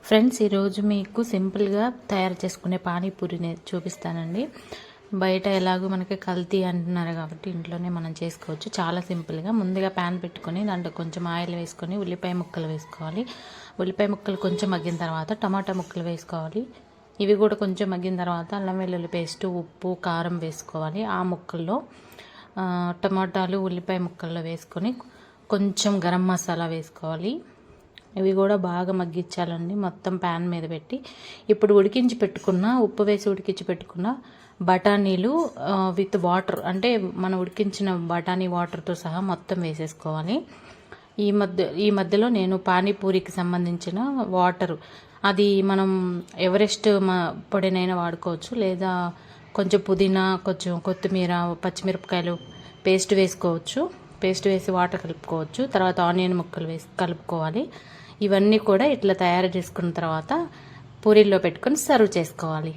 Friends, ఈరోజు మీకు సింపుల్గా తయారు చేసుకునే పానీపూరిని చూపిస్తానండి. బయట ఎలాగో మనకి కల్తీ అంటున్నారు కాబట్టి ఇంట్లోనే మనం చేసుకోవచ్చు. చాలా సింపుల్గా ముందుగా ప్యాన్ పెట్టుకొని దాంట్లో కొంచెం ఆయిల్ వేసుకొని ఉల్లిపాయ ముక్కలు వేసుకోవాలి. ఉల్లిపాయ ముక్కలు కొంచెం మగ్గిన తర్వాత టమాటా ముక్కలు వేసుకోవాలి. ఇవి కూడా కొంచెం మగ్గిన తర్వాత అల్లం వెల్లుల్లి పేస్ట్, ఉప్పు, కారం వేసుకోవాలి. ఆ ముక్కల్లో టమాటాలు ఉల్లిపాయ ముక్కల్లో వేసుకొని కొంచెం గరం మసాలా వేసుకోవాలి. ఇవి కూడా బాగా మగ్గించాలండి మొత్తం ప్యాన్ మీద పెట్టి. ఇప్పుడు ఉడికించి పెట్టుకున్న ఉప్పు వేసి ఉడికించి పెట్టుకున్న బఠానీలు విత్ వాటర్, అంటే మనం ఉడికించిన బఠానీ వాటర్తో సహా మొత్తం వేసేసుకోవాలి. ఈ మధ్యలో నేను పానీపూరికి సంబంధించిన వాటర్, అది మనం ఎవరెస్ట్ పొడినైనా వాడుకోవచ్చు, లేదా కొంచెం పుదీనా, కొంచెం కొత్తిమీర, పచ్చిమిరపకాయలు పేస్ట్ వేసుకోవచ్చు. పేస్ట్ వేసి వాటర్ కలుపుకోవచ్చు. తర్వాత ఆనియన్ ముక్కలు వేసి కలుపుకోవాలి. ఇవన్నీ కూడా ఇట్లా తయారు చేసుకున్న తర్వాత పూరీల్లో పెట్టుకొని సర్వ్ చేసుకోవాలి.